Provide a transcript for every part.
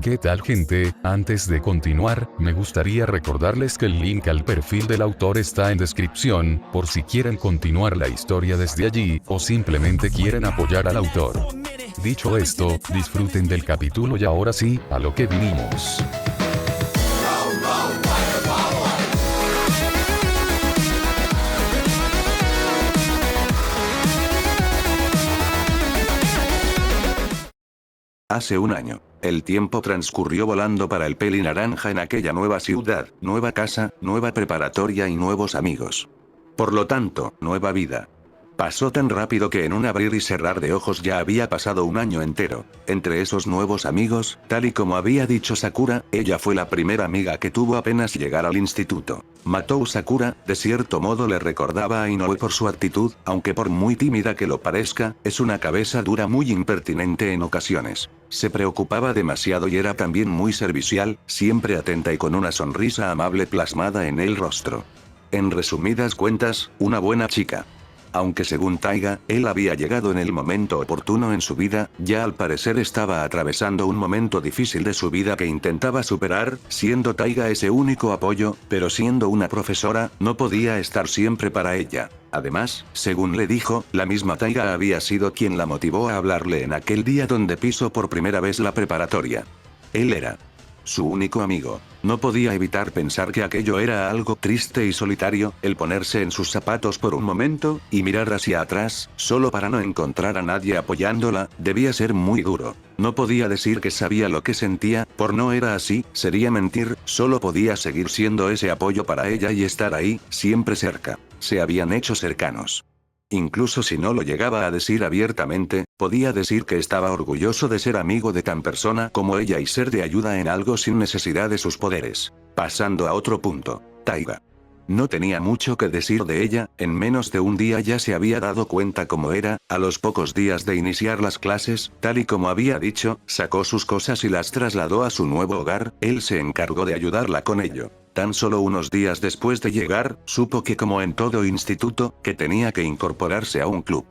¿Qué tal gente? Antes de continuar, me gustaría recordarles que el link al perfil del autor está en descripción, por si quieren continuar la historia desde allí, o simplemente quieren apoyar al autor. Dicho esto, disfruten del capítulo y ahora sí, a lo que vinimos. Hace un año. El tiempo transcurrió volando para el peli naranja en aquella nueva ciudad, nueva casa, nueva preparatoria y nuevos amigos. Por lo tanto, nueva vida. Pasó tan rápido que en un abrir y cerrar de ojos ya había pasado un año entero. Entre esos nuevos amigos, tal y como había dicho Sakura, ella fue la primera amiga que tuvo apenas llegar al instituto. Matou Sakura, de cierto modo le recordaba a Inoue por su actitud, aunque por muy tímida que lo parezca, es una cabeza dura muy impertinente en ocasiones. Se preocupaba demasiado y era también muy servicial, siempre atenta y con una sonrisa amable plasmada en el rostro. En resumidas cuentas, una buena chica. Aunque según Taiga, él había llegado en el momento oportuno en su vida, ya al parecer estaba atravesando un momento difícil de su vida que intentaba superar, siendo Taiga ese único apoyo, pero siendo una profesora, no podía estar siempre para ella. Además, según le dijo, la misma Taiga había sido quien la motivó a hablarle en aquel día donde pisó por primera vez la preparatoria. Él era su único amigo. No podía evitar pensar que aquello era algo triste y solitario, el ponerse en sus zapatos por un momento, y mirar hacia atrás, solo para no encontrar a nadie apoyándola, debía ser muy duro. No podía decir que sabía lo que sentía, por no era así, sería mentir, solo podía seguir siendo ese apoyo para ella y estar ahí, siempre cerca. Se habían hecho cercanos. Incluso si no lo llegaba a decir abiertamente, podía decir que estaba orgulloso de ser amigo de tan persona como ella y ser de ayuda en algo sin necesidad de sus poderes. Pasando a otro punto, Taiga. No tenía mucho que decir de ella, en menos de un día ya se había dado cuenta cómo era, a los pocos días de iniciar las clases, tal y como había dicho, sacó sus cosas y las trasladó a su nuevo hogar, él se encargó de ayudarla con ello. Tan solo unos días después de llegar, supo que como en todo instituto, que tenía que incorporarse a un club.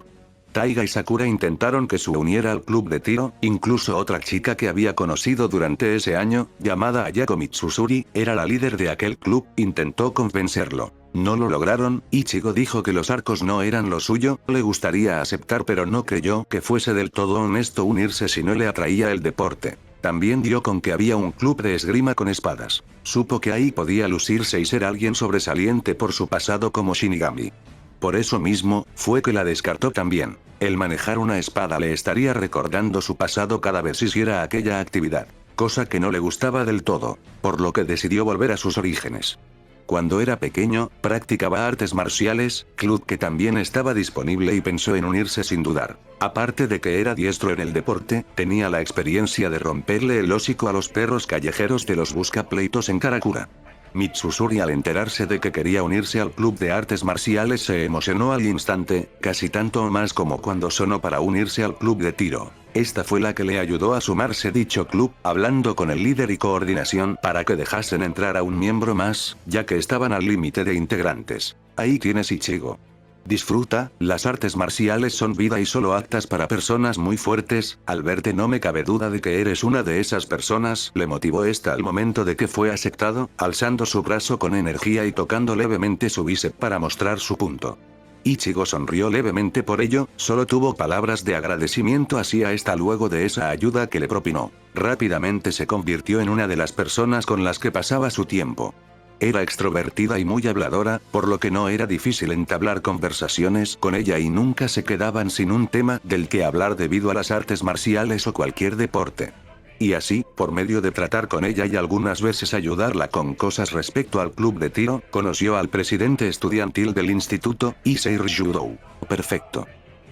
Taiga y Sakura intentaron que se uniera al club de tiro, incluso otra chica que había conocido durante ese año, llamada Ayako Mitsusuri, era la líder de aquel club, intentó convencerlo. No lo lograron, Ichigo dijo que los arcos no eran lo suyo, le gustaría aceptar pero no creyó que fuese del todo honesto unirse si no le atraía el deporte. También dio con que había un club de esgrima con espadas. Supo que ahí podía lucirse y ser alguien sobresaliente por su pasado como Shinigami. Por eso mismo, fue que la descartó también. El manejar una espada le estaría recordando su pasado cada vez hiciera aquella actividad. Cosa que no le gustaba del todo, por lo que decidió volver a sus orígenes. Cuando era pequeño, practicaba artes marciales, club que también estaba disponible y pensó en unirse sin dudar. Aparte de que era diestro en el deporte, tenía la experiencia de romperle el hocico a los perros callejeros de los buscapleitos en Karakura. Mitsusuri al enterarse de que quería unirse al club de artes marciales se emocionó al instante, casi tanto o más como cuando sonó para unirse al club de tiro. Esta fue la que le ayudó a sumarse dicho club, hablando con el líder y coordinación para que dejasen entrar a un miembro más, ya que estaban al límite de integrantes. Ahí tienes Ichigo. Disfruta, las artes marciales son vida y solo aptas para personas muy fuertes, al verte no me cabe duda de que eres una de esas personas, le motivó esta al momento de que fue aceptado, alzando su brazo con energía y tocando levemente su bíceps para mostrar su punto. Ichigo sonrió levemente por ello, solo tuvo palabras de agradecimiento hacia esta luego de esa ayuda que le propinó. Rápidamente se convirtió en una de las personas con las que pasaba su tiempo. Era extrovertida y muy habladora, por lo que no era difícil entablar conversaciones con ella y nunca se quedaban sin un tema del que hablar debido a las artes marciales o cualquier deporte. Y así, por medio de tratar con ella y algunas veces ayudarla con cosas respecto al club de tiro, conoció al presidente estudiantil del instituto, Issei Ryudou. Perfecto.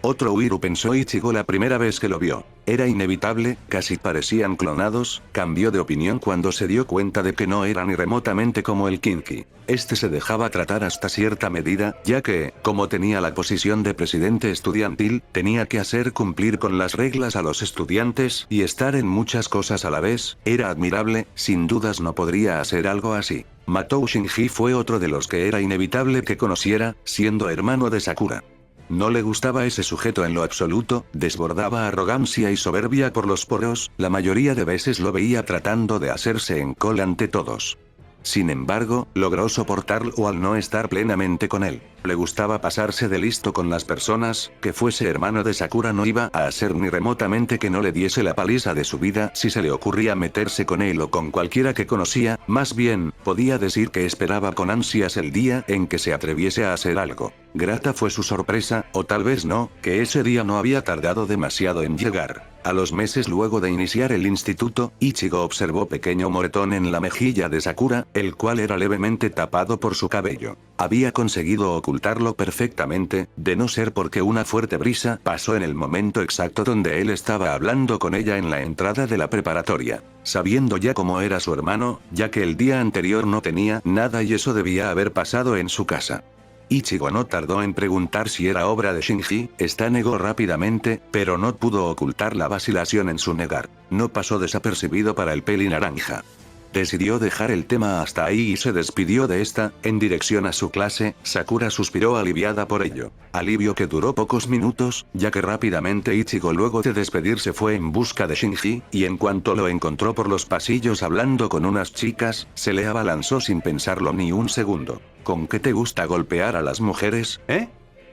Otro Uiru pensó Ichigo la primera vez que lo vio. Era inevitable, casi parecían clonados, cambió de opinión cuando se dio cuenta de que no era ni remotamente como el Kinki. Este se dejaba tratar hasta cierta medida, ya que, como tenía la posición de presidente estudiantil, tenía que hacer cumplir con las reglas a los estudiantes y estar en muchas cosas a la vez, era admirable, sin dudas no podría hacer algo así. Matou Shinji fue otro de los que era inevitable que conociera, siendo hermano de Sakura. No le gustaba ese sujeto en lo absoluto, desbordaba arrogancia y soberbia por los poros, la mayoría de veces lo veía tratando de hacerse en cola ante todos. Sin embargo, logró soportarlo al no estar plenamente con él. Le gustaba pasarse de listo con las personas, que fuese hermano de Sakura no iba a hacer ni remotamente que no le diese la paliza de su vida si se le ocurría meterse con él o con cualquiera que conocía, más bien, podía decir que esperaba con ansias el día en que se atreviese a hacer algo. Grata fue su sorpresa, o tal vez no, que ese día no había tardado demasiado en llegar. A los meses luego de iniciar el instituto, Ichigo observó pequeño moretón en la mejilla de Sakura, el cual era levemente tapado por su cabello. Había conseguido ocultarlo perfectamente, de no ser porque una fuerte brisa pasó en el momento exacto donde él estaba hablando con ella en la entrada de la preparatoria. Sabiendo ya cómo era su hermano, ya que el día anterior no tenía nada y eso debía haber pasado en su casa. Ichigo no tardó en preguntar si era obra de Shinji, esta negó rápidamente, pero no pudo ocultar la vacilación en su negar. No pasó desapercibido para el peli naranja. Decidió dejar el tema hasta ahí y se despidió de esta, en dirección a su clase. Sakura suspiró aliviada por ello. Alivio que duró pocos minutos, ya que rápidamente Ichigo luego de despedirse fue en busca de Shinji, y en cuanto lo encontró por los pasillos hablando con unas chicas, se le abalanzó sin pensarlo ni un segundo. ¿Con qué te gusta golpear a las mujeres, eh?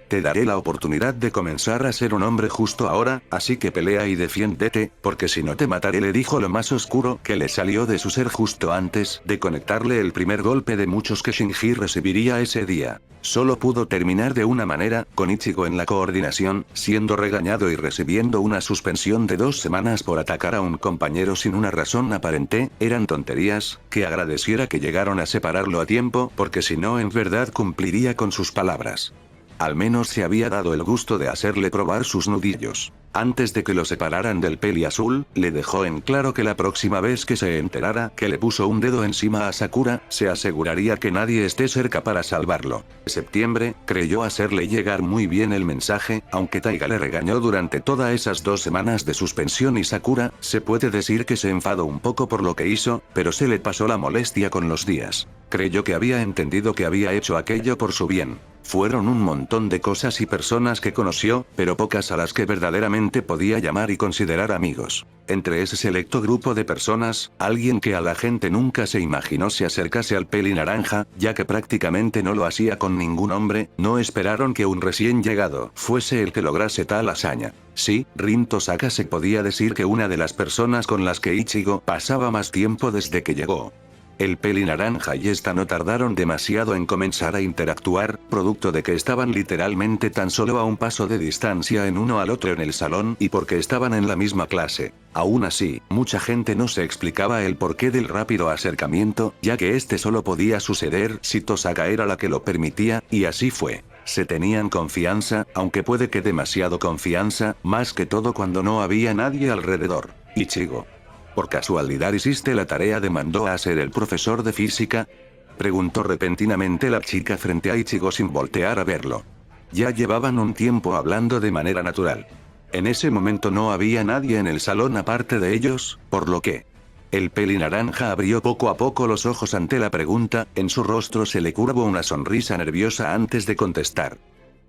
Te daré la oportunidad de comenzar a ser un hombre justo ahora, así que pelea y defiéndete, porque si no te mataré, le dijo lo más oscuro que le salió de su ser justo antes de conectarle el primer golpe de muchos que Shinji recibiría ese día. Solo pudo terminar de una manera, con Ichigo en la coordinación, siendo regañado y recibiendo una suspensión de 2 semanas por atacar a un compañero sin una razón aparente. Eran tonterías, que agradeciera que llegaron a separarlo a tiempo, porque si no en verdad cumpliría con sus palabras. Al menos se había dado el gusto de hacerle probar sus nudillos. Antes de que lo separaran del peli azul, le dejó en claro que la próxima vez que se enterara que le puso un dedo encima a Sakura, se aseguraría que nadie esté cerca para salvarlo. En septiembre, creyó hacerle llegar muy bien el mensaje, aunque Taiga le regañó durante todas esas 2 semanas de suspensión y Sakura, se puede decir que se enfadó un poco por lo que hizo, pero se le pasó la molestia con los días. Creyó que había entendido que había hecho aquello por su bien. Fueron un montón de cosas y personas que conoció, pero pocas a las que verdaderamente podía llamar y considerar amigos. Entre ese selecto grupo de personas, alguien que a la gente nunca se imaginó se acercase al peli naranja, ya que prácticamente no lo hacía con ningún hombre, no esperaron que un recién llegado fuese el que lograse tal hazaña. Sí, Rin Tosaka se podía decir que una de las personas con las que Ichigo pasaba más tiempo desde que llegó. El peli naranja y esta no tardaron demasiado en comenzar a interactuar, producto de que estaban literalmente tan solo a un paso de distancia en uno al otro en el salón y porque estaban en la misma clase. Aún así, mucha gente no se explicaba el porqué del rápido acercamiento, ya que este solo podía suceder si Tosaka era la que lo permitía, y así fue. Se tenían confianza, aunque puede que demasiado confianza, más que todo cuando no había nadie alrededor. Ichigo. ¿Por casualidad hiciste la tarea de mandó a ser el profesor de física? Preguntó repentinamente la chica frente a Ichigo sin voltear a verlo. Ya llevaban un tiempo hablando de manera natural. En ese momento no había nadie en el salón aparte de ellos, por lo que... El peli naranja abrió poco a poco los ojos ante la pregunta, en su rostro se le curvó una sonrisa nerviosa antes de contestar.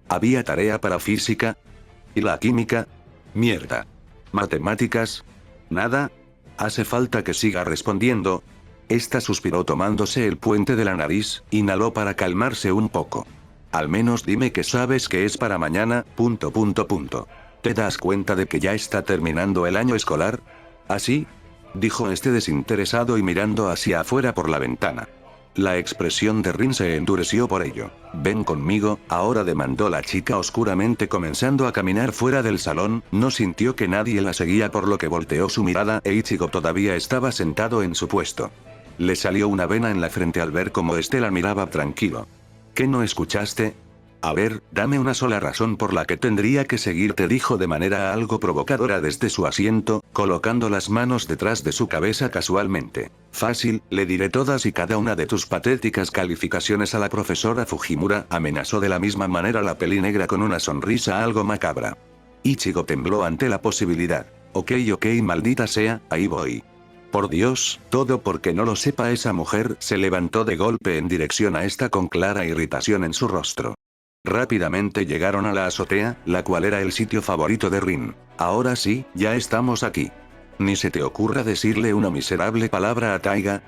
¿Había tarea para física? ¿Y la química? Mierda. ¿Matemáticas? ¿Nada? ¿Hace falta que siga respondiendo? Esta suspiró tomándose el puente de la nariz, inhaló para calmarse un poco. Al menos dime que sabes que es para mañana, ... ¿Te das cuenta de que ya está terminando el año escolar? ¿Así? Dijo este desinteresado y mirando hacia afuera por la ventana. La expresión de Rin se endureció por ello. Ven conmigo, ahora demandó la chica oscuramente comenzando a caminar fuera del salón, no sintió que nadie la seguía por lo que volteó su mirada e Ichigo todavía estaba sentado en su puesto. Le salió una vena en la frente al ver cómo este la miraba tranquilo. ¿Qué no escuchaste? A ver, dame una sola razón por la que tendría que seguirte, dijo de manera algo provocadora desde su asiento, colocando las manos detrás de su cabeza casualmente. Fácil, le diré todas y cada una de tus patéticas calificaciones a la profesora Fujimura, amenazó de la misma manera la peli negra con una sonrisa algo macabra. Ichigo tembló ante la posibilidad. Ok, maldita sea, ahí voy. Por Dios, todo porque no lo sepa esa mujer, se levantó de golpe en dirección a esta con clara irritación en su rostro. Rápidamente llegaron a la azotea, la cual era el sitio favorito de Rin. Ahora sí, ya estamos aquí. Ni se te ocurra decirle una miserable palabra a Taiga, ...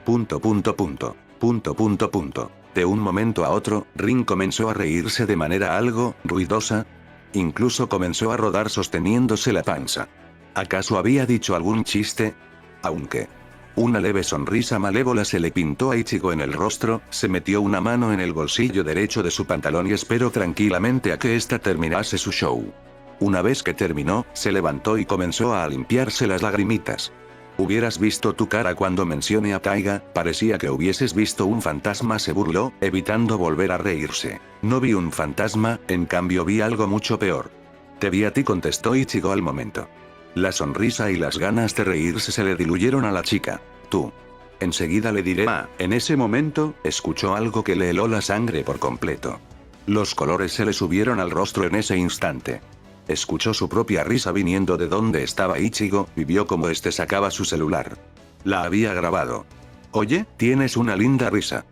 De un momento a otro, Rin comenzó a reírse de manera algo ruidosa. Incluso comenzó a rodar sosteniéndose la panza. ¿Acaso había dicho algún chiste? Aunque una leve sonrisa malévola se le pintó a Ichigo en el rostro, se metió una mano en el bolsillo derecho de su pantalón y esperó tranquilamente a que ésta terminase su show. Una vez que terminó, se levantó y comenzó a limpiarse las lagrimitas. Hubieras visto tu cara cuando mencioné a Taiga, parecía que hubieses visto un fantasma, se burló, evitando volver a reírse. No vi un fantasma, en cambio vi algo mucho peor. Te vi a ti, contestó Ichigo al momento. La sonrisa y las ganas de reírse se le diluyeron a la chica. Tú. Enseguida le diré. En ese momento, escuchó algo que le heló la sangre por completo. Los colores se le subieron al rostro en ese instante. Escuchó su propia risa viniendo de donde estaba Ichigo, y vio cómo este sacaba su celular. La había grabado. Oye, tienes una linda risa.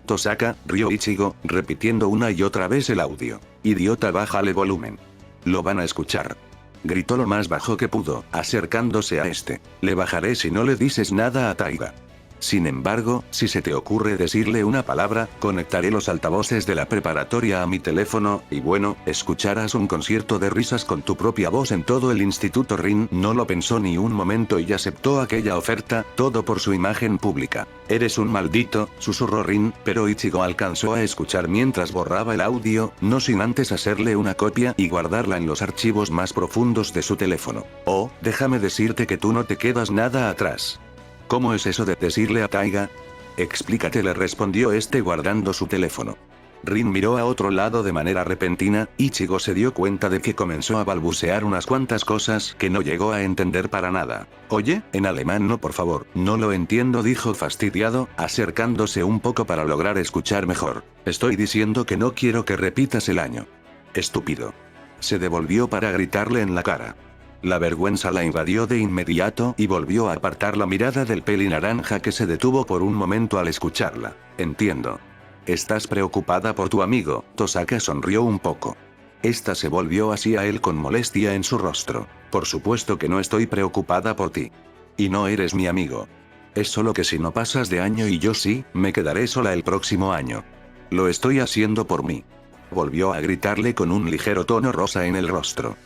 Tosaka, rió Ichigo, repitiendo una y otra vez el audio. Idiota, bájale volumen. Lo van a escuchar. Gritó lo más bajo que pudo, acercándose a este. Le bajaré si no le dices nada a Taiga. Sin embargo, si se te ocurre decirle una palabra, conectaré los altavoces de la preparatoria a mi teléfono, y bueno, escucharás un concierto de risas con tu propia voz en todo el instituto. Rin no lo pensó ni un momento y aceptó aquella oferta, todo por su imagen pública. Eres un maldito, susurró Rin, pero Ichigo alcanzó a escuchar mientras borraba el audio, no sin antes hacerle una copia y guardarla en los archivos más profundos de su teléfono. Oh, déjame decirte que tú no te quedas nada atrás. ¿Cómo es eso de decirle a Taiga? Explícate, le respondió este guardando su teléfono. Rin miró a otro lado de manera repentina. Ichigo se dio cuenta de que comenzó a balbucear unas cuantas cosas que no llegó a entender para nada. Oye, en alemán no, por favor. No lo entiendo, dijo fastidiado, acercándose un poco para lograr escuchar mejor. Estoy diciendo que no quiero que repitas el año. Estúpido. Se devolvió para gritarle en la cara. La vergüenza la invadió de inmediato y volvió a apartar la mirada del peli naranja, que se detuvo por un momento al escucharla. Entiendo. Estás preocupada por tu amigo. Tosaka sonrió un poco. Esta se volvió hacia él con molestia en su rostro. Por supuesto que no estoy preocupada por ti. Y no eres mi amigo. Es solo que si no pasas de año y yo sí, me quedaré sola el próximo año. Lo estoy haciendo por mí. Volvió a gritarle con un ligero tono rosa en el rostro.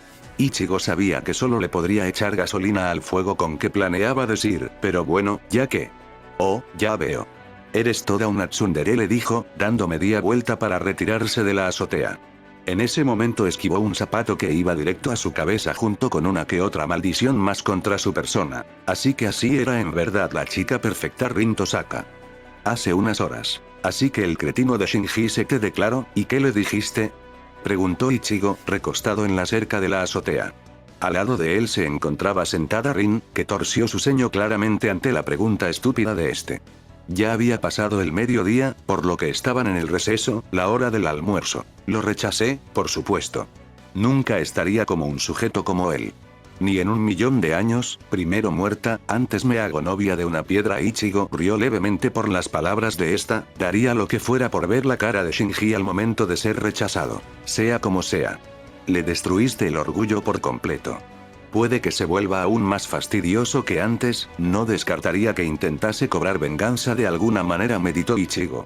Ichigo sabía que solo le podría echar gasolina al fuego con que planeaba decir, pero bueno, ya que. Oh, ya veo. Eres toda una tsundere, le dijo, dando media vuelta para retirarse de la azotea. En ese momento esquivó un zapato que iba directo a su cabeza junto con una que otra maldición más contra su persona. Así que así era en verdad la chica perfecta, Rin Tosaka. Hace unas horas. Así que el cretino de Shinji se te declaró, ¿y qué le dijiste? Preguntó Ichigo, recostado en la cerca de la azotea. Al lado de él se encontraba sentada Rin, que torció su ceño claramente ante la pregunta estúpida de este. Ya había pasado el mediodía, por lo que estaban en el receso, la hora del almuerzo. Lo rechacé, por supuesto. Nunca estaría como un sujeto como él. Ni en 1.000.000 de años, primero muerta, antes me hago novia de una piedra. Ichigo rió levemente por las palabras de esta, daría lo que fuera por ver la cara de Shinji al momento de ser rechazado. Sea como sea. Le destruiste el orgullo por completo. Puede que se vuelva aún más fastidioso que antes, no descartaría que intentase cobrar venganza de alguna manera, meditó Ichigo.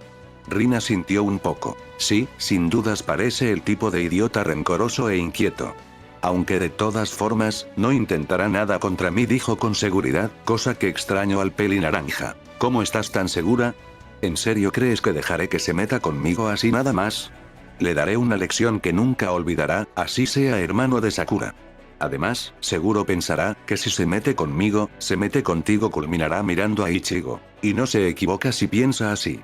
Rin asintió un poco. Sí, sin dudas parece el tipo de idiota rencoroso e inquieto. Aunque de todas formas, no intentará nada contra mí, dijo con seguridad, cosa que extrañó al peli naranja. ¿Cómo estás tan segura? ¿En serio crees que dejaré que se meta conmigo así nada más? Le daré una lección que nunca olvidará, así sea hermano de Sakura. Además, seguro pensará que si se mete conmigo, se mete contigo, culminará mirando a Ichigo. Y no se equivoca si piensa así.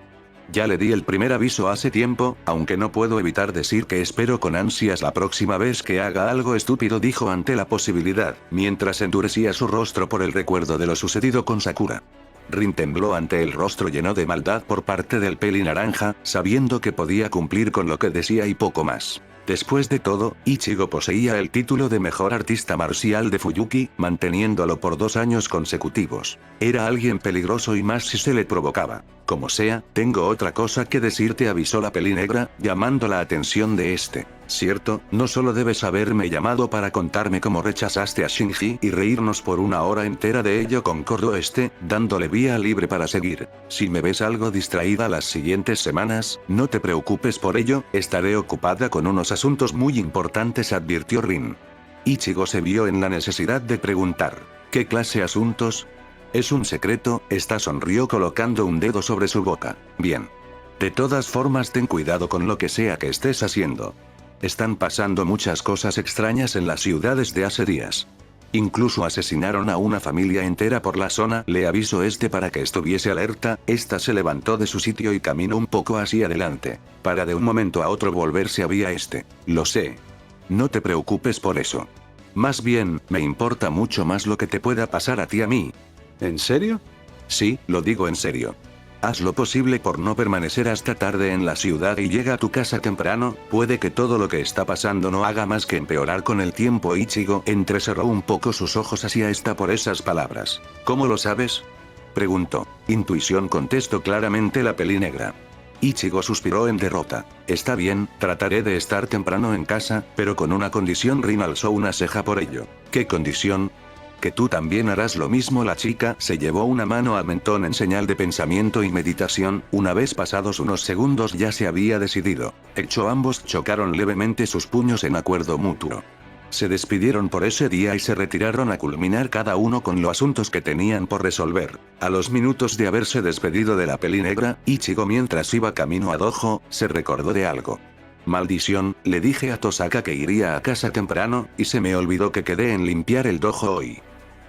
Ya le di el primer aviso hace tiempo, aunque no puedo evitar decir que espero con ansias la próxima vez que haga algo estúpido, dijo ante la posibilidad, mientras endurecía su rostro por el recuerdo de lo sucedido con Sakura. Rin tembló ante el rostro lleno de maldad por parte del peli naranja, sabiendo que podía cumplir con lo que decía y poco más. Después de todo, Ichigo poseía el título de mejor artista marcial de Fuyuki, manteniéndolo por 2 años consecutivos. Era alguien peligroso y más si se le provocaba. Como sea, tengo otra cosa que decirte, avisó la pelinegra, llamando la atención de este. Cierto, no solo debes haberme llamado para contarme cómo rechazaste a Shinji y reírnos por una hora entera de ello, concordó este, dándole vía libre para seguir. Si me ves algo distraída las siguientes semanas, no te preocupes por ello, estaré ocupada con unos asuntos muy importantes, advirtió Rin. Ichigo se vio en la necesidad de preguntar, ¿qué clase de asuntos? Es un secreto, esta sonrió colocando un dedo sobre su boca. Bien. De todas formas, ten cuidado con lo que sea que estés haciendo. Están pasando muchas cosas extrañas en las ciudades de hace días. Incluso asesinaron a una familia entera por la zona, le avisó este para que estuviese alerta. Esta se levantó de su sitio y caminó un poco hacia adelante, para de un momento a otro volverse hacia este. Lo sé. No te preocupes por eso. Más bien, me importa mucho más lo que te pueda pasar a ti a mí. ¿En serio? Sí, lo digo en serio. Haz lo posible por no permanecer hasta tarde en la ciudad y llega a tu casa temprano, puede que todo lo que está pasando no haga más que empeorar con el tiempo. Ichigo entrecerró un poco sus ojos hacia esta por esas palabras. ¿Cómo lo sabes? Preguntó. Intuición, contestó claramente la pelinegra. Ichigo suspiró en derrota. Está bien, trataré de estar temprano en casa, pero con una condición. Rin alzó una ceja por ello. ¿Qué condición? Que tú también harás lo mismo. La chica se llevó una mano al mentón en señal de pensamiento y meditación. Una vez pasados unos segundos ya se había decidido. Hecho, ambos chocaron levemente sus puños en acuerdo mutuo. Se despidieron por ese día y se retiraron a culminar cada uno con los asuntos que tenían por resolver. A los minutos de haberse despedido de la pelinegra, Ichigo, mientras iba camino a dojo, se recordó de algo. Maldición, le dije a Tosaka que iría a casa temprano, y se me olvidó que quedé en limpiar el dojo hoy.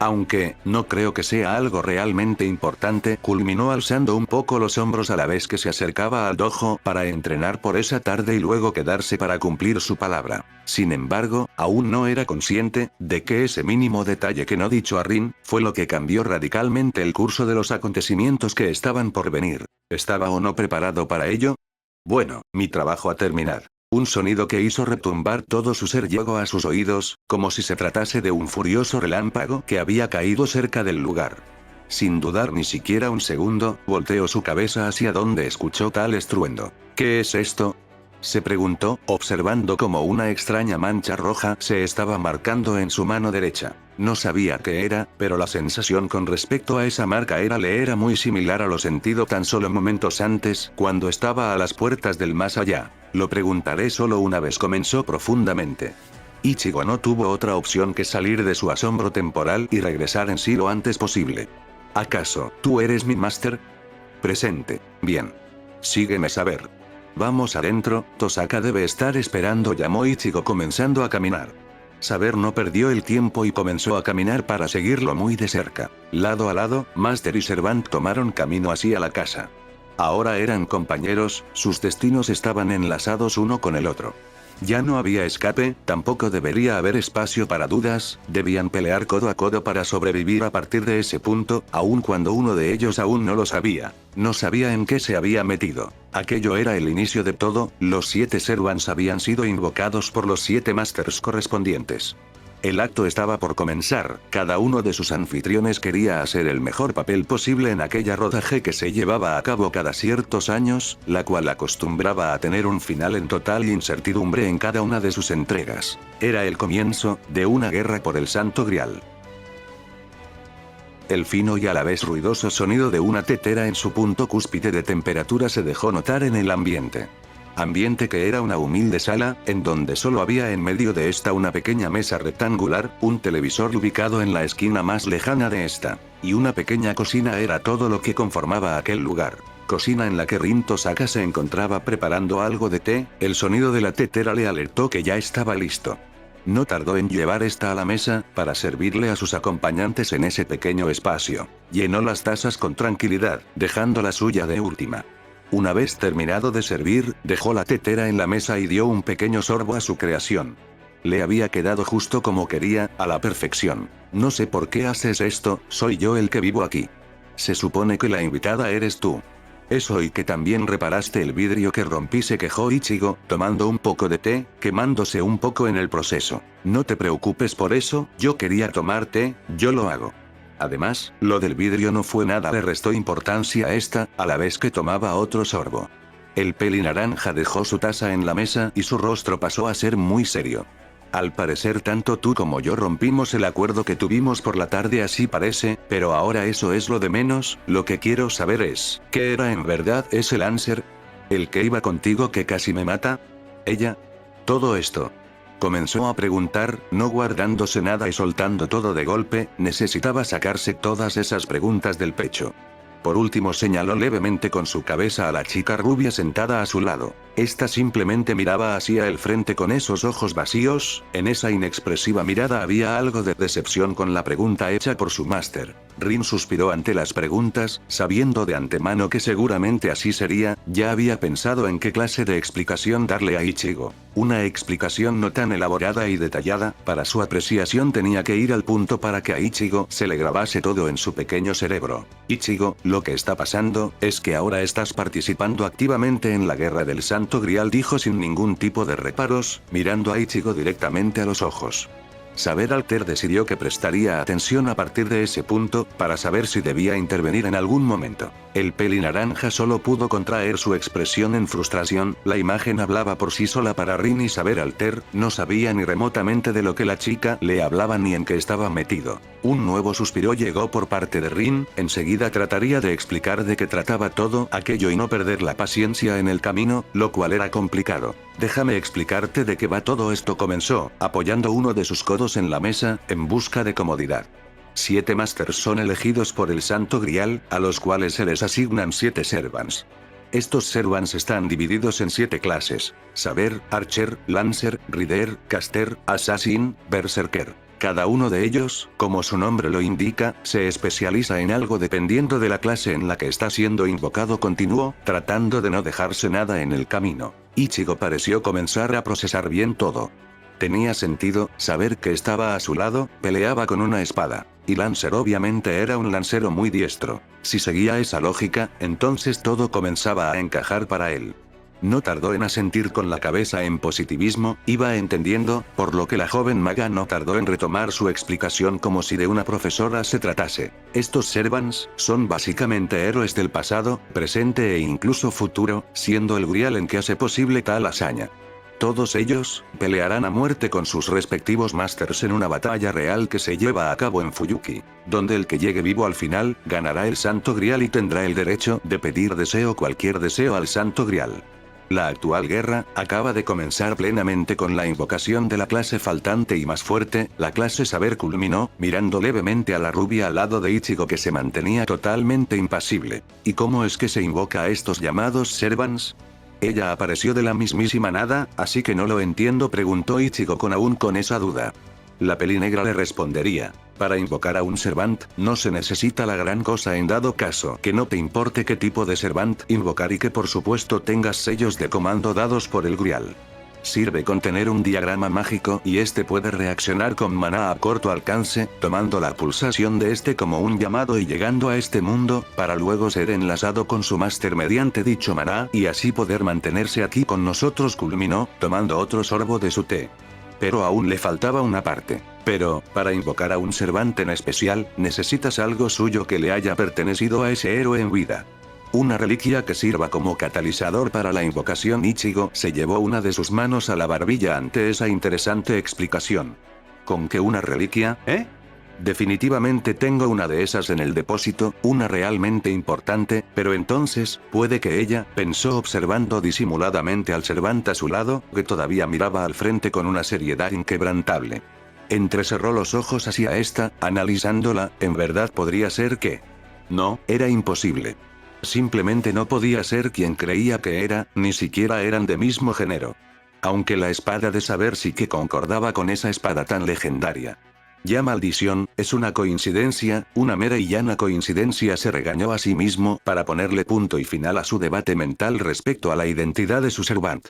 Aunque, no creo que sea algo realmente importante, culminó alzando un poco los hombros a la vez que se acercaba al dojo para entrenar por esa tarde y luego quedarse para cumplir su palabra. Sin embargo, aún no era consciente de que ese mínimo detalle que no dicho a Rin, fue lo que cambió radicalmente el curso de los acontecimientos que estaban por venir. ¿Estaba o no preparado para ello? Bueno, mi trabajo ha terminado. Un sonido que hizo retumbar todo su ser llegó a sus oídos, como si se tratase de un furioso relámpago que había caído cerca del lugar. Sin dudar ni siquiera un segundo, volteó su cabeza hacia donde escuchó tal estruendo. ¿Qué es esto?, se preguntó, observando cómo una extraña mancha roja se estaba marcando en su mano derecha. No sabía qué era, pero la sensación con respecto a esa marca le era muy similar a lo sentido tan solo momentos antes, cuando estaba a las puertas del más allá. Lo preguntaré solo una vez, comenzó profundamente. Ichigo no tuvo otra opción que salir de su asombro temporal y regresar en sí lo antes posible. ¿Acaso, tú eres mi máster? Presente. Bien. Sígueme saber. Vamos adentro, Tosaka debe estar esperando, llamó Ichigo comenzando a caminar. Saber no perdió el tiempo y comenzó a caminar para seguirlo muy de cerca. Lado a lado, Master y Servant tomaron camino hacia la casa. Ahora eran compañeros, sus destinos estaban enlazados uno con el otro. Ya no había escape, tampoco debería haber espacio para dudas, debían pelear codo a codo para sobrevivir a partir de ese punto, aun cuando uno de ellos aún no lo sabía. No sabía en qué se había metido. Aquello era el inicio de todo, los 7 Servants habían sido invocados por los 7 Masters correspondientes. El acto estaba por comenzar, cada uno de sus anfitriones quería hacer el mejor papel posible en aquella rodaje que se llevaba a cabo cada ciertos años, la cual acostumbraba a tener un final en total incertidumbre en cada una de sus entregas. Era el comienzo de una guerra por el Santo Grial. El fino y a la vez ruidoso sonido de una tetera en su punto cúspide de temperatura se dejó notar en el ambiente. Ambiente que era una humilde sala, en donde solo había en medio de esta una pequeña mesa rectangular, un televisor ubicado en la esquina más lejana de esta, y una pequeña cocina era todo lo que conformaba aquel lugar. Cocina en la que Rin Tosaka se encontraba preparando algo de té, el sonido de la tetera le alertó que ya estaba listo. No tardó en llevar esta a la mesa, para servirle a sus acompañantes en ese pequeño espacio. Llenó las tazas con tranquilidad, dejando la suya de última. Una vez terminado de servir, dejó la tetera en la mesa y dio un pequeño sorbo a su creación. Le había quedado justo como quería, a la perfección. No sé por qué haces esto, soy yo el que vivo aquí. Se supone que la invitada eres tú. Eso, y que también reparaste el vidrio que rompí, se quejó Ichigo, tomando un poco de té, quemándose un poco en el proceso. No te preocupes por eso, yo quería tomar té, yo lo hago. Además, lo del vidrio no fue nada, le restó importancia a esta, a la vez que tomaba otro sorbo. El pelinaranja dejó su taza en la mesa y su rostro pasó a ser muy serio. Al parecer tanto tú como yo rompimos el acuerdo que tuvimos por la tarde, así parece, pero ahora eso es lo de menos, lo que quiero saber es, ¿qué era en verdad ese Lancer? ¿El que iba contigo que casi me mata? ¿Ella? Todo esto. Comenzó a preguntar, no guardándose nada y soltando todo de golpe, necesitaba sacarse todas esas preguntas del pecho. Por último señaló levemente con su cabeza a la chica rubia sentada a su lado. Esta simplemente miraba hacia el frente con esos ojos vacíos, en esa inexpresiva mirada había algo de decepción con la pregunta hecha por su máster. Rin suspiró ante las preguntas, sabiendo de antemano que seguramente así sería, ya había pensado en qué clase de explicación darle a Ichigo. Una explicación no tan elaborada y detallada, para su apreciación tenía que ir al punto para que a Ichigo se le grabase todo en su pequeño cerebro. Ichigo, lo que está pasando, es que ahora estás participando activamente en la guerra del Santo Grial, dijo sin ningún tipo de reparos, mirando a Ichigo directamente a los ojos. Saber Alter decidió que prestaría atención a partir de ese punto, para saber si debía intervenir en algún momento. El pelinaranja solo pudo contraer su expresión en frustración, la imagen hablaba por sí sola para Rin y Saber Alter no sabía ni remotamente de lo que la chica le hablaba ni en qué estaba metido. Un nuevo suspiro llegó por parte de Rin, enseguida trataría de explicar de qué trataba todo aquello y no perder la paciencia en el camino, lo cual era complicado. Déjame explicarte de qué va todo esto, comenzó, apoyando uno de sus codos en la mesa, en busca de comodidad. 7 Masters son elegidos por el Santo Grial, a los cuales se les asignan 7 Servants. Estos Servants están divididos en 7 clases: Saber, Archer, Lancer, Rider, Caster, Assassin, Berserker. Cada uno de ellos, como su nombre lo indica, se especializa en algo dependiendo de la clase en la que está siendo invocado, continuó, tratando de no dejarse nada en el camino. Ichigo pareció comenzar a procesar bien todo. Tenía sentido, saber que estaba a su lado, peleaba con una espada. Y Lancer obviamente era un lancero muy diestro. Si seguía esa lógica, entonces todo comenzaba a encajar para él. No tardó en asentir con la cabeza en positivismo, iba entendiendo, por lo que la joven maga no tardó en retomar su explicación como si de una profesora se tratase. Estos Servants son básicamente héroes del pasado, presente e incluso futuro, siendo el Grial en que hace posible tal hazaña. Todos ellos pelearán a muerte con sus respectivos Masters en una batalla real que se lleva a cabo en Fuyuki, donde el que llegue vivo al final, ganará el Santo Grial y tendrá el derecho de pedir cualquier deseo al Santo Grial. La actual guerra acaba de comenzar plenamente con la invocación de la clase faltante y más fuerte, la clase Saber, culminó, mirando levemente a la rubia al lado de Ichigo que se mantenía totalmente impasible. ¿Y cómo es que se invoca a estos llamados Servants? Ella apareció de la mismísima nada, así que no lo entiendo, preguntó Ichigo con esa duda. La pelinegra le respondería: para invocar a un Servant, no se necesita la gran cosa en dado caso que no te importe qué tipo de Servant invocar y que por supuesto tengas sellos de comando dados por el Grial. Sirve con tener un diagrama mágico y este puede reaccionar con maná a corto alcance, tomando la pulsación de este como un llamado y llegando a este mundo, para luego ser enlazado con su máster mediante dicho maná y así poder mantenerse aquí con nosotros, culminó, tomando otro sorbo de su té. Pero aún le faltaba una parte. Pero, para invocar a un Servant en especial, necesitas algo suyo que le haya pertenecido a ese héroe en vida. Una reliquia que sirva como catalizador para la invocación. Ichigo se llevó una de sus manos a la barbilla ante esa interesante explicación. ¿Con qué una reliquia, Definitivamente tengo una de esas en el depósito, una realmente importante, pero entonces, puede que ella, pensó observando disimuladamente al Servant a su lado, que todavía miraba al frente con una seriedad inquebrantable. Entrecerró los ojos hacia esta, analizándola, en verdad podría ser que... No, era imposible. Simplemente no podía ser quien creía que era, ni siquiera eran de mismo género. Aunque la espada de Saber sí que concordaba con esa espada tan legendaria. Ya maldición, es una coincidencia, una mera y llana coincidencia, se regañó a sí mismo, para ponerle punto y final a su debate mental respecto a la identidad de su Servant.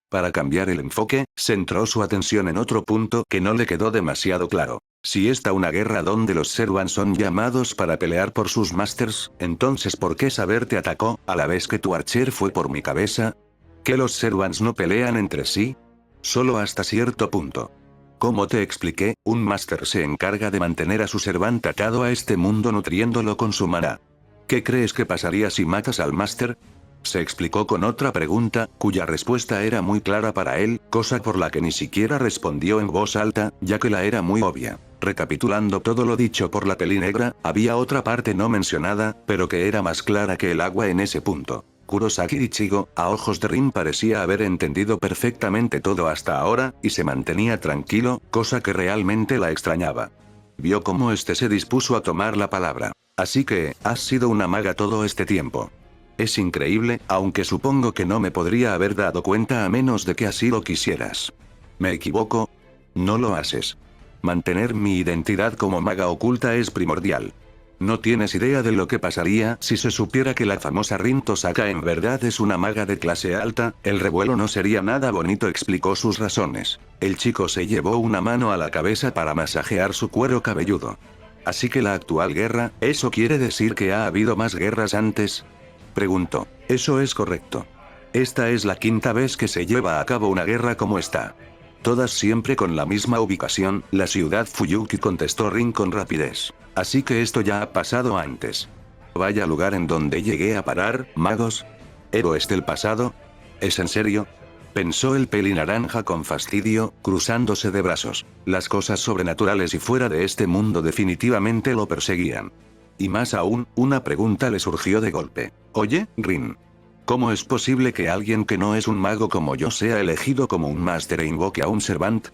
Para cambiar el enfoque, centró su atención en otro punto que no le quedó demasiado claro. Si esta una guerra donde los Servants son llamados para pelear por sus Masters, entonces ¿por qué Saber te atacó, a la vez que tu Archer fue por mi cabeza? ¿Que los Servants no pelean entre sí? Solo hasta cierto punto. Como te expliqué, un máster se encarga de mantener a su servant atado a este mundo nutriéndolo con su maná. ¿Qué crees que pasaría si matas al máster? Se explicó con otra pregunta, cuya respuesta era muy clara para él, cosa por la que ni siquiera respondió en voz alta, ya que la era muy obvia. Recapitulando todo lo dicho por la pelinegra, había otra parte no mencionada, pero que era más clara que el agua en ese punto. Kurosaki Ichigo, a ojos de Rin, parecía haber entendido perfectamente todo hasta ahora, y se mantenía tranquilo, cosa que realmente la extrañaba. Vio cómo este se dispuso a tomar la palabra. Así que, has sido una maga todo este tiempo. Es increíble, aunque supongo que no me podría haber dado cuenta a menos de que así lo quisieras. ¿Me equivoco? No lo haces. Mantener mi identidad como maga oculta es primordial. No tienes idea de lo que pasaría si se supiera que la famosa Rin Tosaka en verdad es una maga de clase alta, el revuelo no sería nada bonito, explicó sus razones. El chico se llevó una mano a la cabeza para masajear su cuero cabelludo. Así que la actual guerra, ¿eso quiere decir que ha habido más guerras antes? Preguntó. Eso es correcto. Esta es la quinta vez que se lleva a cabo una guerra como esta. Todas siempre con la misma ubicación, la ciudad Fuyuki, contestó Rin con rapidez. Así que esto ya ha pasado antes. Vaya lugar en donde llegué a parar, magos. ¿Héroes del pasado? ¿Es en serio? Pensó el pelinaranja con fastidio, cruzándose de brazos. Las cosas sobrenaturales y fuera de este mundo definitivamente lo perseguían. Y más aún, una pregunta le surgió de golpe. Oye, Rin. ¿Cómo es posible que alguien que no es un mago como yo sea elegido como un máster e invoque a un servant?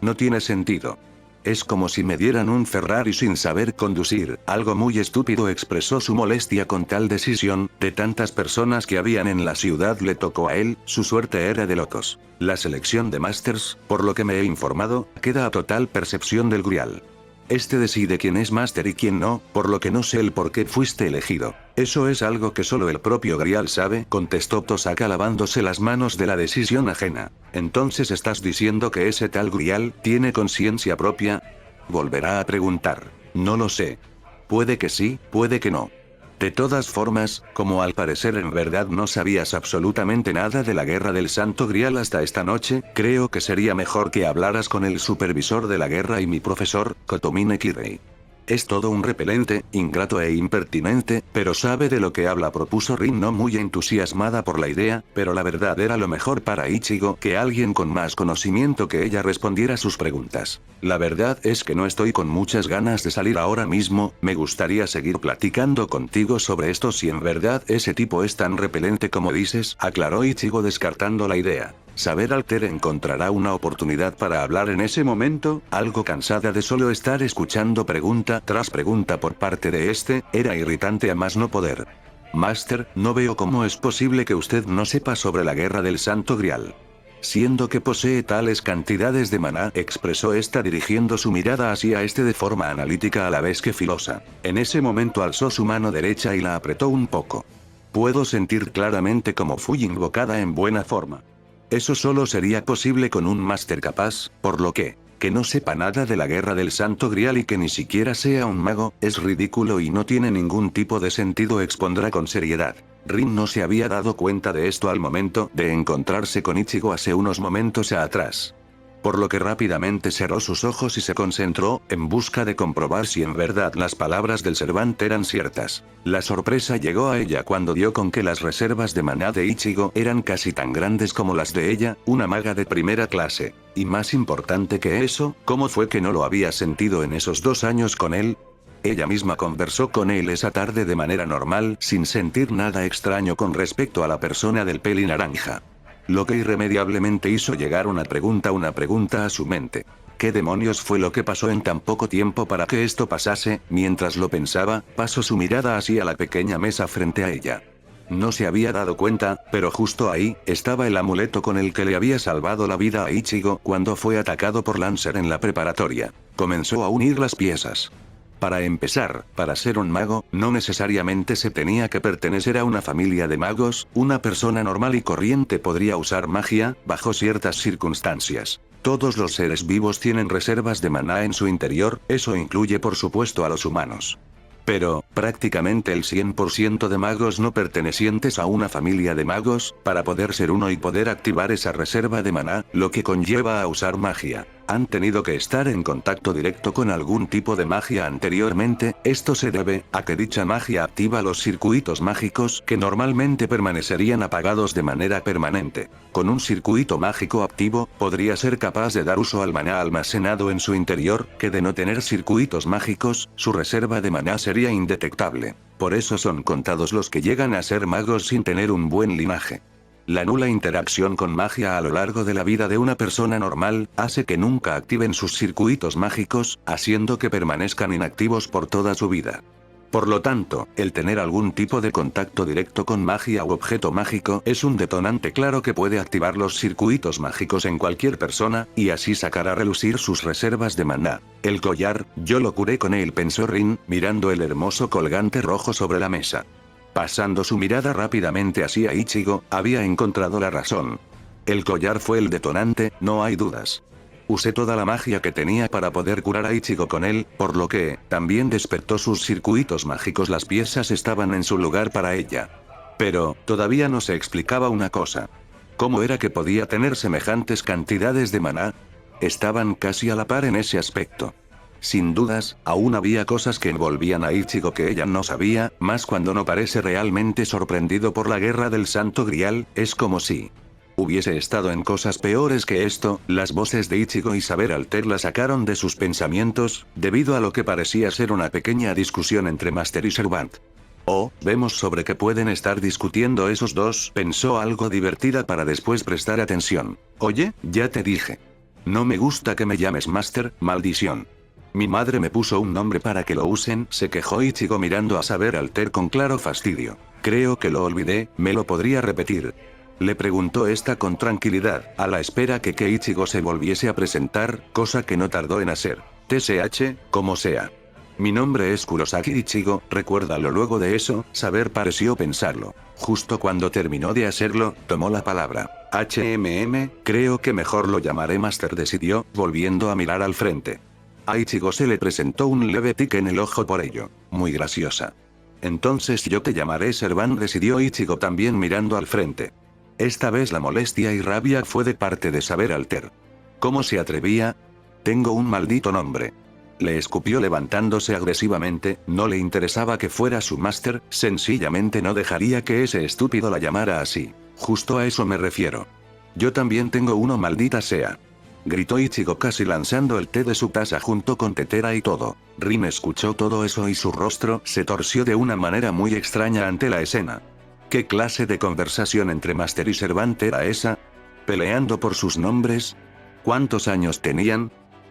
No tiene sentido. Es como si me dieran un Ferrari sin saber conducir, algo muy estúpido, expresó su molestia con tal decisión. De tantas personas que habían en la ciudad le tocó a él, su suerte era de locos. La selección de Masters, por lo que me he informado, queda a total percepción del Grial. Este decide quién es máster y quién no, por lo que no sé el por qué fuiste elegido. Eso es algo que solo el propio Grial sabe, contestó Tosaka lavándose las manos de la decisión ajena. Entonces estás diciendo que ese tal Grial tiene conciencia propia. Volverá a preguntar. No lo sé. Puede que sí, puede que no. De todas formas, como al parecer en verdad no sabías absolutamente nada de la guerra del Santo Grial hasta esta noche, creo que sería mejor que hablaras con el supervisor de la guerra y mi profesor, Kotomine Kirei. Es todo un repelente, ingrato e impertinente, pero sabe de lo que habla, propuso Rin, no muy entusiasmada por la idea, pero la verdad era lo mejor para Ichigo que alguien con más conocimiento que ella respondiera sus preguntas. La verdad es que no estoy con muchas ganas de salir ahora mismo, me gustaría seguir platicando contigo sobre esto si en verdad ese tipo es tan repelente como dices, aclaró Ichigo descartando la idea. Saber Alter encontrará una oportunidad para hablar en ese momento, algo cansada de solo estar escuchando pregunta tras pregunta por parte de este, era irritante a más no poder. Máster, no veo cómo es posible que usted no sepa sobre la guerra del Santo Grial. Siendo que posee tales cantidades de maná, expresó esta dirigiendo su mirada hacia este de forma analítica a la vez que filosa. En ese momento alzó su mano derecha y la apretó un poco. Puedo sentir claramente cómo fui invocada en buena forma. Eso solo sería posible con un máster capaz, por lo que no sepa nada de la guerra del Santo Grial y que ni siquiera sea un mago, es ridículo y no tiene ningún tipo de sentido, expondrá con seriedad. Rin no se había dado cuenta de esto al momento de encontrarse con Ichigo hace unos momentos atrás. Por lo que rápidamente cerró sus ojos y se concentró, en busca de comprobar si en verdad las palabras del Servant eran ciertas. La sorpresa llegó a ella cuando dio con que las reservas de maná de Ichigo eran casi tan grandes como las de ella, una maga de primera clase. Y más importante que eso, ¿cómo fue que no lo había sentido en esos 2 años con él? Ella misma conversó con él esa tarde de manera normal, sin sentir nada extraño con respecto a la persona del pelinaranja. Lo que irremediablemente hizo llegar una pregunta a su mente. ¿Qué demonios fue lo que pasó en tan poco tiempo para que esto pasase? Mientras lo pensaba, pasó su mirada hacia la pequeña mesa frente a ella. No se había dado cuenta, pero justo ahí, estaba el amuleto con el que le había salvado la vida a Ichigo cuando fue atacado por Lancer en la preparatoria. Comenzó a unir las piezas. Para empezar, para ser un mago, no necesariamente se tenía que pertenecer a una familia de magos, una persona normal y corriente podría usar magia, bajo ciertas circunstancias. Todos los seres vivos tienen reservas de maná en su interior, eso incluye por supuesto a los humanos. Pero, Prácticamente el 100% de magos no pertenecientes a una familia de magos, para poder ser uno y poder activar esa reserva de maná, lo que conlleva a usar magia, han tenido que estar en contacto directo con algún tipo de magia anteriormente. Esto se debe a que dicha magia activa los circuitos mágicos que normalmente permanecerían apagados de manera permanente. Con un circuito mágico activo, podría ser capaz de dar uso al maná almacenado en su interior, que de no tener circuitos mágicos, su reserva de maná sería indetectable. Por eso son contados los que llegan a ser magos sin tener un buen linaje. La nula interacción con magia a lo largo de la vida de una persona normal, hace que nunca activen sus circuitos mágicos, haciendo que permanezcan inactivos por toda su vida. Por lo tanto, el tener algún tipo de contacto directo con magia u objeto mágico es un detonante claro que puede activar los circuitos mágicos en cualquier persona, y así sacar a relucir sus reservas de maná. El collar, yo lo curé con él, pensó Rin, mirando el hermoso colgante rojo sobre la mesa. Pasando su mirada rápidamente hacia Ichigo, había encontrado la razón. El collar fue el detonante, no hay dudas. Usé toda la magia que tenía para poder curar a Ichigo con él, por lo que, también despertó sus circuitos mágicos. Las piezas estaban en su lugar para ella. Pero, todavía no se explicaba una cosa. ¿Cómo era que podía tener semejantes cantidades de maná? Estaban casi a la par en ese aspecto. Sin dudas, aún había cosas que envolvían a Ichigo que ella no sabía, más cuando no parece realmente sorprendido por la guerra del Santo Grial. Es como si hubiese estado en cosas peores que esto. Las voces de Ichigo y Saber Alter la sacaron de sus pensamientos, debido a lo que parecía ser una pequeña discusión entre Master y Servant. Oh, vemos sobre qué pueden estar discutiendo esos dos, pensó algo divertida para después prestar atención. Oye, ya te dije. No me gusta que me llames Master, maldición. Mi madre me puso un nombre para que lo usen, se quejó Ichigo mirando a Saber Alter con claro fastidio. Creo que lo olvidé, ¿me lo podría repetir? Le preguntó esta con tranquilidad, a la espera que Ichigo se volviese a presentar, cosa que no tardó en hacer. TSH, como sea. Mi nombre es Kurosaki Ichigo, recuérdalo. Luego de eso, Saber pareció pensarlo. Justo cuando terminó de hacerlo, tomó la palabra. creo que mejor lo llamaré Master, decidió, volviendo a mirar al frente. A Ichigo se le presentó un leve tic en el ojo por ello. Muy graciosa. Entonces yo te llamaré Servant, decidió Ichigo también mirando al frente. Esta vez la molestia y rabia fue de parte de Saber Alter. ¿Cómo se atrevía? Tengo un maldito nombre. Le escupió levantándose agresivamente. No le interesaba que fuera su máster, sencillamente no dejaría que ese estúpido la llamara así. Justo a eso me refiero. Yo también tengo uno, maldita sea. Gritó Ichigo casi lanzando el té de su taza junto con tetera y todo. Rin escuchó todo eso y su rostro se torció de una manera muy extraña ante la escena. ¿Qué clase de conversación entre Master y Servant era esa? ¿Peleando por sus nombres? ¿Cuántos años tenían?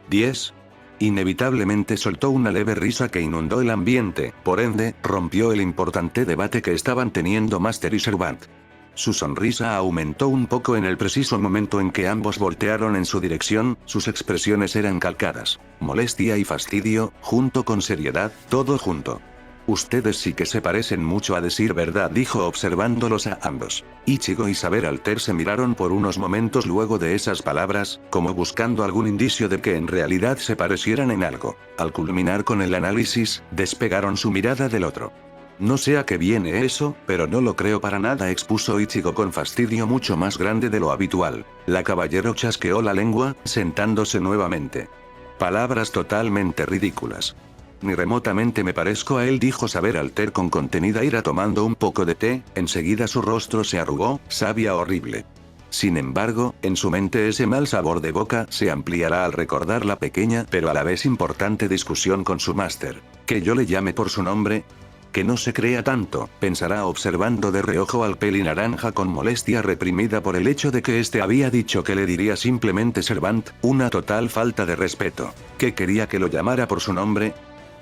¿10? Inevitablemente soltó una leve risa que inundó el ambiente, por ende, rompió el importante debate que estaban teniendo Master y Servant. Su sonrisa aumentó un poco en el preciso momento en que ambos voltearon en su dirección. Sus expresiones eran calcadas. Molestia y fastidio, junto con seriedad, todo junto. Ustedes sí que se parecen mucho, a decir verdad, dijo observándolos a ambos. Ichigo y Saber Alter se miraron por unos momentos luego de esas palabras, como buscando algún indicio de que en realidad se parecieran en algo. Al culminar con el análisis, despegaron su mirada del otro. No sé a qué viene eso, pero no lo creo para nada, expuso Ichigo con fastidio mucho más grande de lo habitual. La caballero chasqueó la lengua, sentándose nuevamente. Palabras totalmente ridículas. Ni remotamente me parezco a él, dijo Saber Alter con contenida ira tomando un poco de té. Enseguida su rostro se arrugó, sabia horrible. Sin embargo, en su mente ese mal sabor de boca se ampliará al recordar la pequeña pero a la vez importante discusión con su máster. ¿Que yo le llame por su nombre? Que no se crea tanto, pensará observando de reojo al peli naranja con molestia reprimida por el hecho de que este había dicho que le diría simplemente Servant, una total falta de respeto. ¿Que quería que lo llamara por su nombre?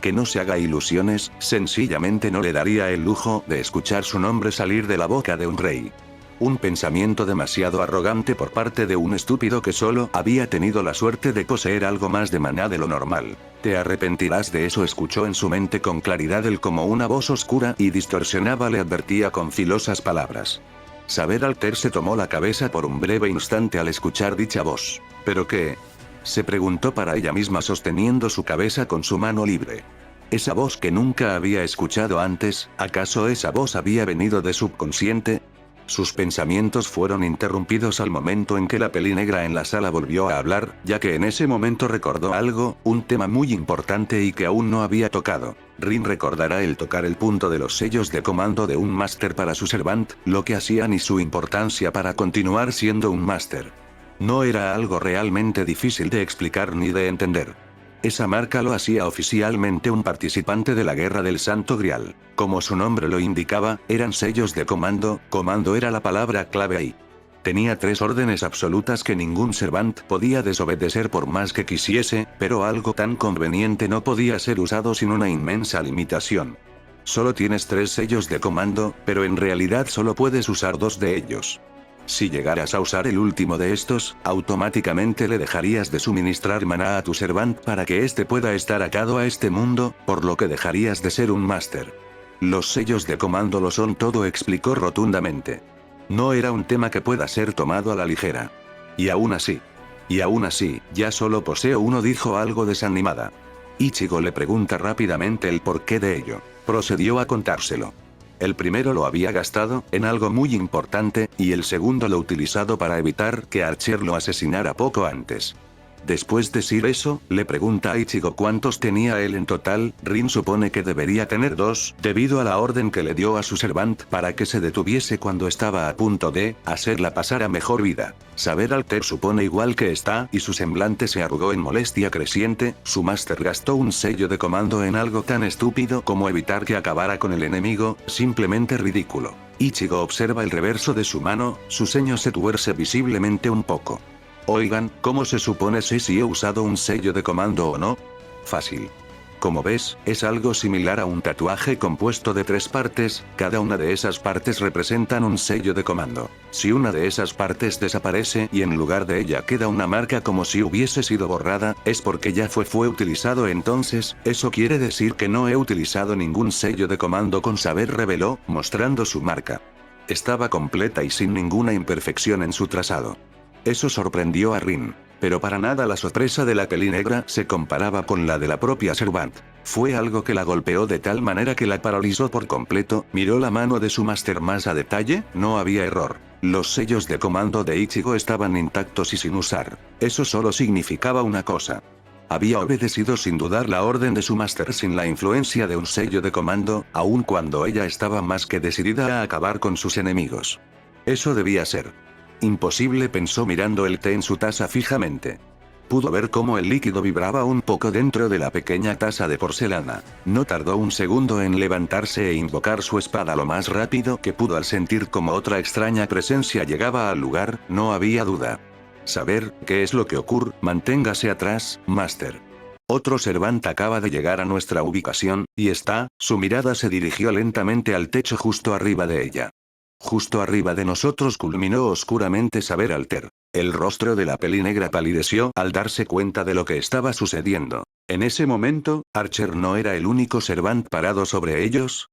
Que no se haga ilusiones, sencillamente no le daría el lujo de escuchar su nombre salir de la boca de un rey. Un pensamiento demasiado arrogante por parte de un estúpido que solo había tenido la suerte de poseer algo más de maná de lo normal. Te arrepentirás de eso, escuchó en su mente con claridad él, como una voz oscura y distorsionada le advertía con filosas palabras. Saber Alter se tomó la cabeza por un breve instante al escuchar dicha voz. ¿Pero qué? Se preguntó para ella misma sosteniendo su cabeza con su mano libre. Esa voz que nunca había escuchado antes, ¿acaso esa voz había venido de subconsciente? Sus pensamientos fueron interrumpidos al momento en que la pelinegra en la sala volvió a hablar, ya que en ese momento recordó algo, un tema muy importante y que aún no había tocado. Rin recordará el tocar el punto de los sellos de comando de un máster para su servant, lo que hacían y su importancia para continuar siendo un máster. No era algo realmente difícil de explicar ni de entender. Esa marca lo hacía oficialmente un participante de la Guerra del Santo Grial. Como su nombre lo indicaba, eran sellos de comando, comando era la palabra clave ahí. Tenía 3 órdenes absolutas que ningún servant podía desobedecer por más que quisiese, pero algo tan conveniente no podía ser usado sin una inmensa limitación. Solo tienes 3 sellos de comando, pero en realidad solo puedes usar 2 de ellos. Si llegaras a usar el último de estos, automáticamente le dejarías de suministrar maná a tu servant para que éste pueda estar atado a este mundo, por lo que dejarías de ser un máster. Los sellos de comando lo son todo, explicó rotundamente. No era un tema que pueda ser tomado a la ligera. Y aún así, ya solo poseo uno, dijo algo desanimada. Ichigo le pregunta rápidamente el porqué de ello. Procedió a contárselo. El primero lo había gastado en algo muy importante, y el segundo lo utilizado para evitar que Archer lo asesinara poco antes. Después de decir eso, le pregunta a Ichigo cuántos tenía él en total. Rin supone que debería tener 2, debido a la orden que le dio a su servant para que se detuviese cuando estaba a punto de hacerla pasar a mejor vida. Saber Alter supone igual que está, y su semblante se arrugó en molestia creciente. Su máster gastó un sello de comando en algo tan estúpido como evitar que acabara con el enemigo, simplemente ridículo. Ichigo observa el reverso de su mano, su ceño se tuerce visiblemente un poco. Oigan, ¿cómo se supone si he usado un sello de comando o no? Fácil. Como ves, es algo similar a un tatuaje compuesto de 3 partes, cada una de esas partes representan un sello de comando. Si una de esas partes desaparece y en lugar de ella queda una marca como si hubiese sido borrada, es porque ya fue utilizado. Entonces, eso quiere decir que no he utilizado ningún sello de comando con saber, reveló, mostrando su marca. Estaba completa y sin ninguna imperfección en su trazado. Eso sorprendió a Rin. Pero para nada la sorpresa de la pelinegra se comparaba con la de la propia servant. Fue algo que la golpeó de tal manera que la paralizó por completo. Miró la mano de su máster más a detalle, no había error. Los sellos de comando de Ichigo estaban intactos y sin usar. Eso solo significaba una cosa. Había obedecido sin dudar la orden de su máster sin la influencia de un sello de comando, aun cuando ella estaba más que decidida a acabar con sus enemigos. Eso debía ser imposible, pensó mirando el té en su taza fijamente. Pudo ver cómo el líquido vibraba un poco dentro de la pequeña taza de porcelana. No tardó un segundo en levantarse e invocar su espada lo más rápido que pudo al sentir como otra extraña presencia llegaba al lugar. No había duda. Saber qué es lo que ocurre. Manténgase atrás, máster. Otro servant acaba de llegar a nuestra ubicación, y está. Su mirada se dirigió lentamente al techo justo arriba de ella. Justo arriba de nosotros, culminó oscuramente Saber Alter. El rostro de la pelinegra palideció al darse cuenta de lo que estaba sucediendo. En ese momento, Archer no era el único servant parado sobre ellos,